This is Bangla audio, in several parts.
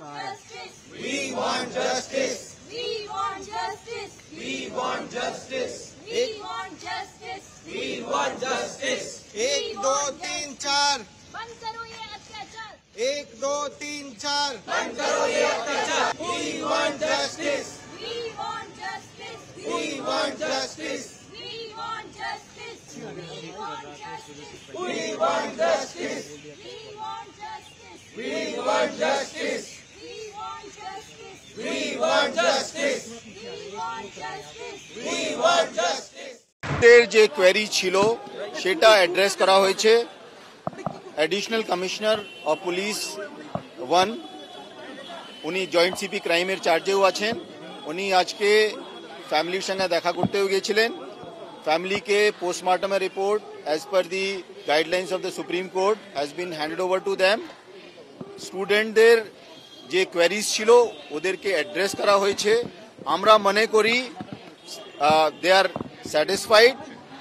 justice. We want justice. We want justice. We want justice. We want justice. We want justice. 1 2 3 4 बंद करो ये अत्याचार. 1 2 3 4 बंद करो ये अत्याचार. We want justice. We want justice. We want justice. We want justice. We want justice. We want justice. We want justice. We want justice. We want justice. We want justice. We want justice. We want justice. দের যে কোয়েরি ছিল সেটা অ্যাড্রেস করা হয়েছে অ্যাডিশনাল কমিশনার অফ পুলিশ 1 উনি জয়েন্ট সিপি ক্রাইমের চার্জেও আছেন উনি আজকে ফ্যামিলির সঙ্গে দেখা করতেও গিয়েছিলেন ফ্যামিলিকে পোস্টমর্টমের report as per the guidelines of the supreme court has been handed over to them স্টুডেন্টদের যে কোয়েরিজ ছিল ওদেরকে অ্যাড্রেস করা হয়েছে আমরা মনে করি দে আর স্যাটিসফাইড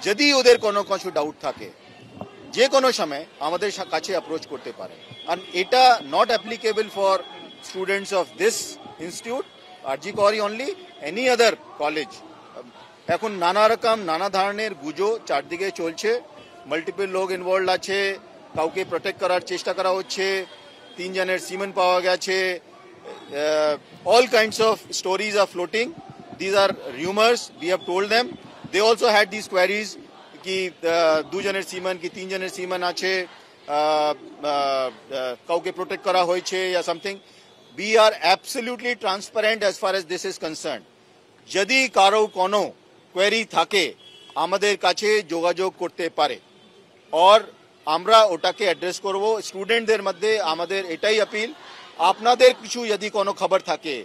যদি ওদের কোনো কিছু ডাউট থাকে যে কোনো সময় আমাদের কাছে অ্যাপ্রোচ করতে পারে আর এটা not applicable for students of this institute RG করি অনলি এনি আদার কলেজ এখন নানা রকম নানা ধরনের গুজো চারদিকে চলছে মাল্টিপল লোক ইনভলভ আছে কাউকে প্রোটেক্ট করার চেষ্টা করা হচ্ছে 3 জনের সিমেন পাওয়া গেছে all kinds of stories are floating these are rumors we have told them they also had these queries ki 2 জনের সিমেন কি 3 জনের সিমেন আছে কাউকে প্রোটেক্ট করা হয়েছে या something we are absolutely transparent as far as this is concerned যদি কারো কোনো কোয়েরি থাকে আমাদের কাছে যোগাযোগ করতে পারে আর আমরা ওটাকে অ্যাড্রেস করব স্টুডেন্টদের মধ্যে আমাদের এটাই আপিল আপনাদের কিছু যদি কোনো খবর থাকে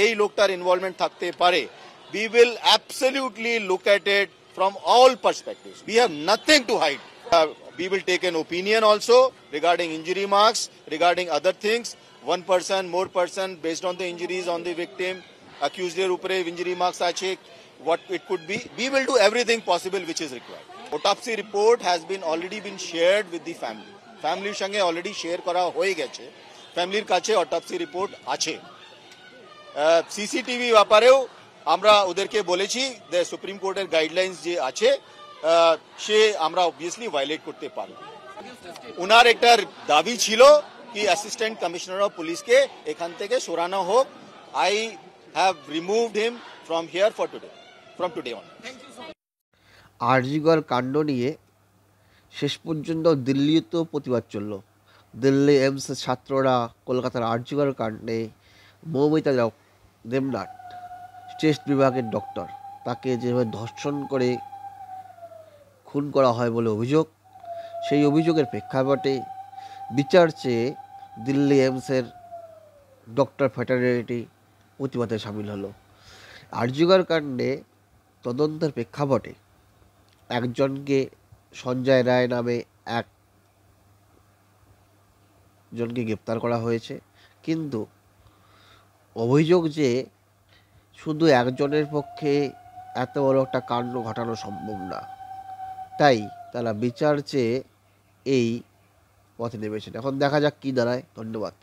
এই লোকটার ইনভলভমেন্ট থাকতে পারে we will absolutely look at it from all perspectives we have nothing to hide we will take an opinion also regarding injury marks regarding other things one person more person based on the injuries on the victim accused er upare injury marks ache what it could be we will do everything possible which is required autopsy report has been already been shared with the family sange already share kora hoye geche family er kache autopsy report ache cctv ব্যাপারেও আমরা ওদেরকে বলেছি যে সুপ্রিম কোর্টের গাইডলাইন্স যে আছে সে আমরা অবভিয়াসলি ভায়োলেট করতে পারি ওনার একটা দাবি ছিল কি অ্যাসিস্ট্যান্ট কমিশনার অফ পুলিশকে এখান থেকে সরানো হোক I have removed him from here from today on RG Kar কাণ্ড নিয়ে শেষ পর্যন্ত দিল্লিতেও প্রতিবাদ চলল দিল্লি এমসের ছাত্ররা কলকাতার আরজিকর কাণ্ডে মৌমিতা দেবনাথ চেস্ট বিভাগের ডক্টর তাকে যেভাবে ধর্ষণ করে খুন করা হয় বলে অভিযোগ সেই অভিযোগের প্রেক্ষাপটে বিচার চেয়ে দিল্লি এমসের ডক্টর ফ্র্যাটার্নিটি প্রতিবাদে সামিল হলো আরজিকর কাণ্ডে তদন্তের প্রেক্ষাপটে একজনকে সঞ্জয় রায় নামে একজনকে গ্রেপ্তার করা হয়েছে কিন্তু অভিযোগ যে শুধু একজনের পক্ষে এত বড় একটা কাণ্ড ঘটানো সম্ভব না তাই তারা বিচার চেয়ে এই পথে নেমেছেন এখন দেখা যাক কী দাঁড়ায় ধন্যবাদ